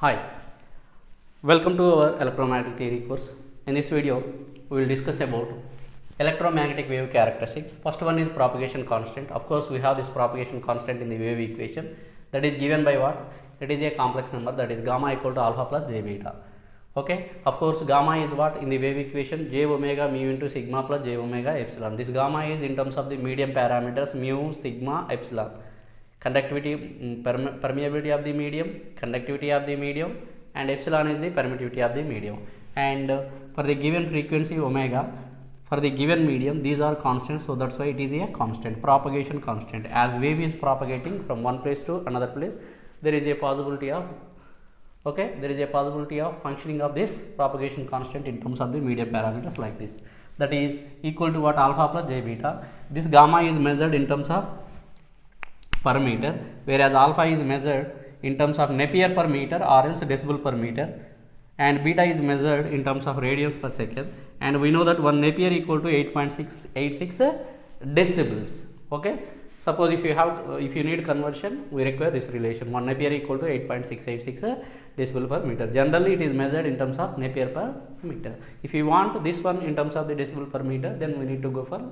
Hi, welcome to our electromagnetic theory course. In this video, we will discuss about electromagnetic wave characteristics. First one is propagation constant. Of course, we have this propagation constant in the wave equation that is given by what? It is a complex number, that is gamma equal to alpha plus j beta. Okay, of course, gamma is what in the wave equation? J omega mu into sigma plus j omega epsilon. This gamma is in terms of the medium parameters mu, sigma, epsilon. Conductivity, permeability of the medium, conductivity of the medium, and epsilon is the permittivity of the medium. And for the given frequency omega, for the given medium, these are constants, so that's why it is a constant, propagation constant. As wave is propagating from one place to another place, there is a possibility of functioning of this propagation constant in terms of the medium parameters like this. That is equal to what? Alpha plus j beta. This gamma is measured in terms of per meter, whereas alpha is measured in terms of Napier per meter or else decibel per meter, and beta is measured in terms of radians per second, and we know that 1 Napier equal to 8.686 decibels. Okay, suppose if you need conversion, we require this relation, 1 Napier equal to 8.686 decibel per meter. Generally it is measured in terms of Napier per meter. If you want this one in terms of the decibel per meter, then we need to go for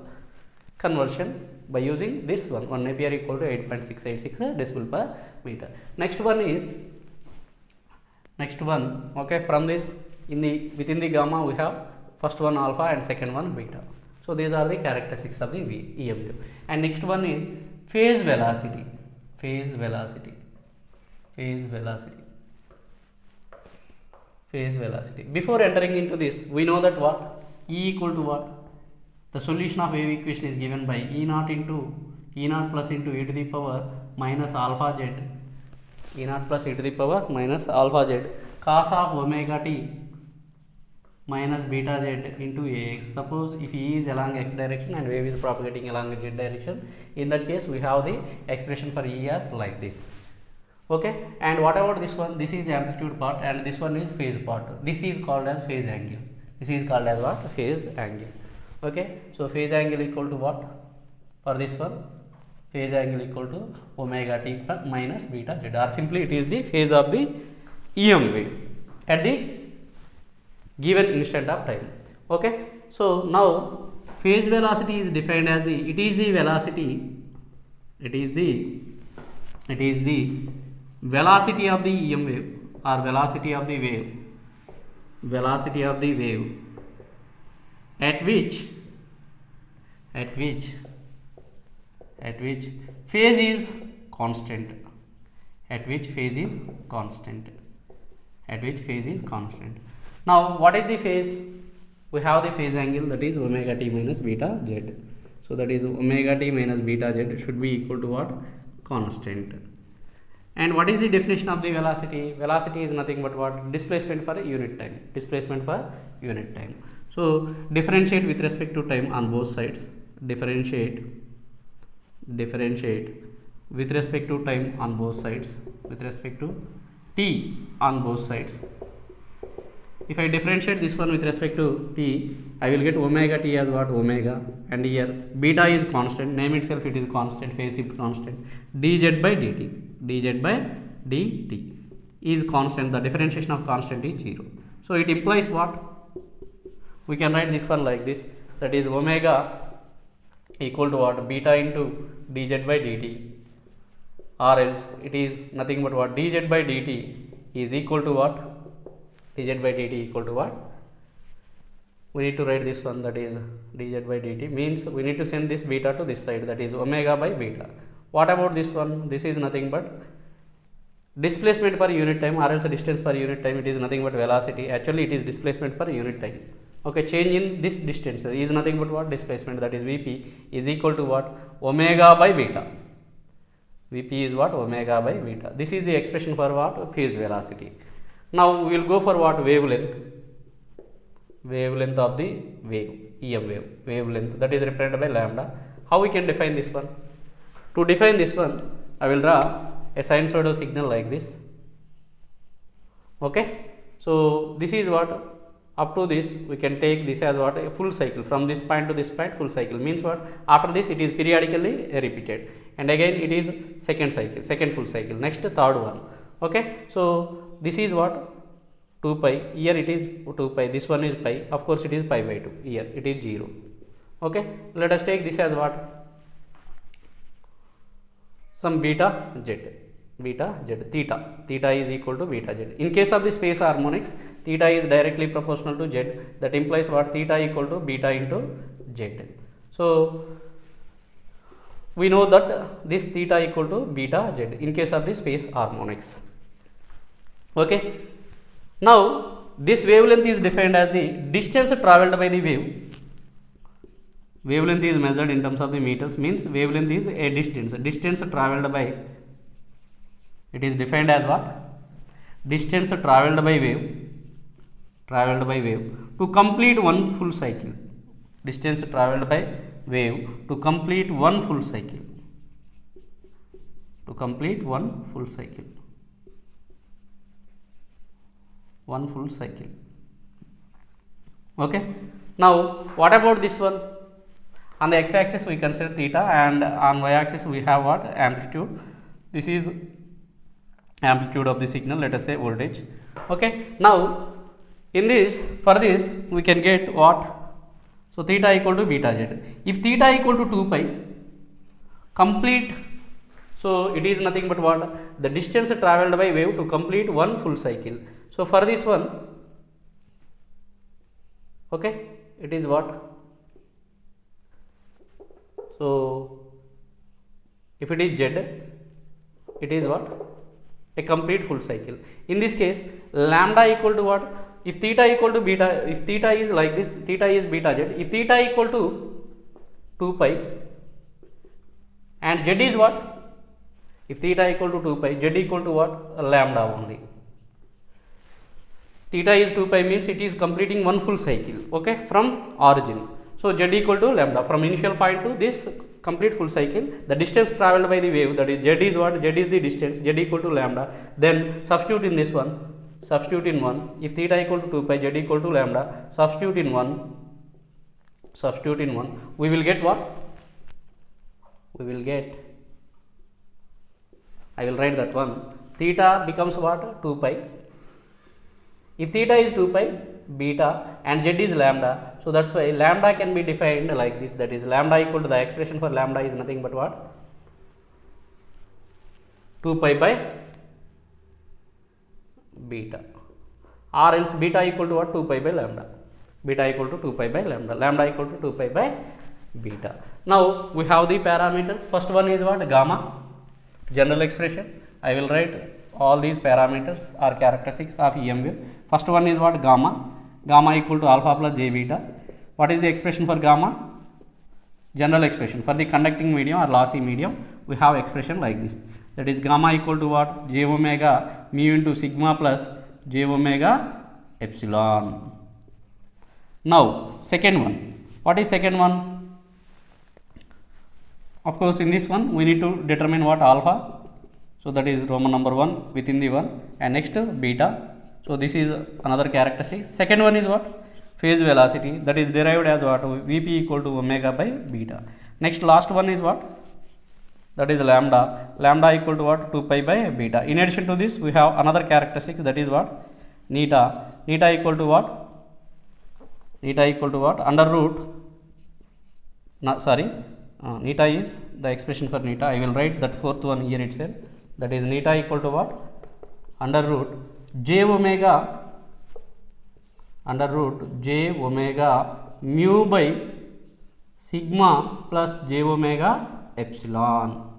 conversion by using this one, 1 Napier equal to 8.686 decibel per meter. Next one, okay, from this within the gamma we have first one alpha and second one beta. So these are the characteristics of the EM wave. And next one is phase velocity. Before entering into this, we know that what? E equal to what? The solution of wave equation is given by E naught plus into e to the power minus alpha z, cos of omega t minus beta z into ax. Suppose if E is along x direction and wave is propagating along z direction, in that case we have the expression for E as like this. Okay, and what about this one? This is the amplitude part and this one is phase part. This is called as phase angle. This is called as what? Phase angle. Okay, so phase angle equal to what? For this one, phase angle equal to omega t minus beta z, or simply it is the phase of the EM wave at the given instant of time. Okay, so now phase velocity is defined as it is the velocity of the EM wave or velocity of the wave at which phase is constant. Now what is the phase? We have the phase angle, that is omega t minus beta z. So that is omega t minus beta z should be equal to what? Constant. And what is the definition of the velocity? Velocity is nothing but what? Displacement per unit time. So differentiate with respect to time on both sides. Differentiate with respect to time on both sides, with respect to t on both sides. If I differentiate this one with respect to t, I will get omega t as what? Omega, and here beta is constant, name itself it is constant, phase is constant, dz by dt is constant, the differentiation of constant is 0. So it implies what? We can write this one like this, that is omega equal to what? Beta into dz by dt, or else it is nothing but what? Dz by dt is equal to what? Dz by dt equal to what? We need to write this one, that is dz by dt means we need to send this beta to this side, that is omega by beta. What about this one? This is nothing but displacement per unit time, or else distance per unit time. It is nothing but velocity. Actually it is displacement per unit time. Okay, change in this distance is nothing but what? Displacement, that is Vp is equal to what? Omega by beta. Vp is what? Omega by beta. This is the expression for what? Phase velocity. Now we will go for what? Wavelength of the wave, EM wave, wavelength, that is represented by lambda. How we can define this one? To define this one, I will draw a sinusoidal signal like this. Okay, so this is what? Up to this we can take this as what? A full cycle, from this point to this point, full cycle means what? After this it is periodically repeated, and again it is second full cycle, next third one. Okay, so this is what 2 pi, here it is 2 pi, this one is pi, of course it is pi by 2, here it is 0. Okay, let us take this as what, some beta z, theta is equal to beta z. In case of the space harmonics, theta is directly proportional to z, that implies what, theta equal to beta into z. So we know that this theta equal to beta z in case of the space harmonics. Okay, now this wavelength is defined as the distance traveled by the wave. Wavelength is measured in terms of the meters, means wavelength is a distance traveled by, it is defined as what, distance traveled by wave to complete one full cycle, distance traveled by wave to complete one full cycle, one full cycle. Okay, now what about this one? On the x axis we consider theta, and on y axis we have what, amplitude. This is amplitude of the signal, let us say voltage. Okay, now in this, for this we can get what, so theta equal to beta z. If theta equal to 2 pi, complete, so it is nothing but what, the distance traveled by wave to complete one full cycle. So for this one, okay, it is what, so if it is z, it is what, a complete full cycle. In this case, lambda equal to what, if theta equal to beta, if theta is like this, theta is beta z, if theta equal to 2 pi and z is what, if theta equal to 2 pi, z equal to what, lambda only. Theta is 2 pi means it is completing one full cycle, okay, from origin. So z equal to lambda, from initial point to this complete full cycle, the distance traveled by the wave, that is z is what, z is the distance, z equal to lambda. Then substitute in this one, substitute in 1, if theta equal to 2 pi, z equal to lambda, substitute in 1, we will get what, we will get, I will write that one, theta becomes what, 2 pi, if theta is 2 pi, beta, and z is lambda, so that's why lambda can be defined like this, that is lambda equal to, the expression for lambda is nothing but what, 2 pi by beta, or else beta equal to what, 2 pi by lambda, beta equal to 2 pi by lambda, lambda equal to 2 pi by beta. Now we have the parameters. First one is what, gamma, general expression. I will write all these parameters or characteristics of EM wave. First one is what, gamma, gamma equal to alpha plus j beta. What is the expression for gamma? General expression. For the conducting medium or lossy medium, we have expression like this, that is gamma equal to what, j omega mu into sigma plus j omega epsilon. Now second one, what is second one? Of course in this one we need to determine what, alpha, so that is Roman number 1 within the 1, and next beta, so this is another characteristic. Second one is what, phase velocity, that is derived as what, Vp equal to omega by beta. Next last one is what, that is lambda, lambda equal to what, 2 pi by beta. In addition to this we have another characteristic, that is what, neta, neta equal to what, neta equal to what, under root, neta is the expression for neta, I will write that fourth one here itself, that is neta equal to what, under root j omega, under root j omega mu by sigma plus j omega epsilon.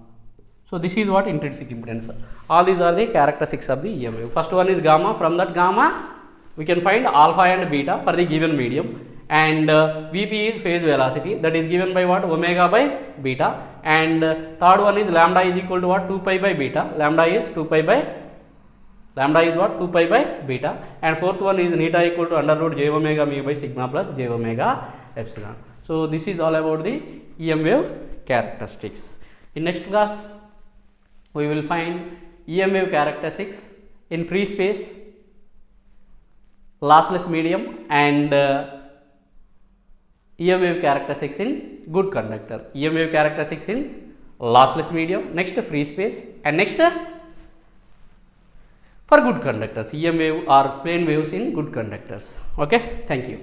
So this is what, intrinsic impedance. All these are the characteristics of the EM wave. First one is gamma, from that gamma we can find alpha and beta for the given medium, and Vp is phase velocity, that is given by what, omega by beta, and third one is lambda is equal to what, 2 pi by beta, lambda is 2 pi by, lambda is what, 2 pi by beta, and fourth one is neta equal to under root j omega mu by sigma plus j omega epsilon. So this is all about the EM wave characteristics. In next class we will find EM wave characteristics in free space, lossless medium, and EM wave characteristics in good conductor, EM wave characteristics in lossless medium, next free space, and next for good conductors, EM wave or plane waves in good conductors. Okay, thank you.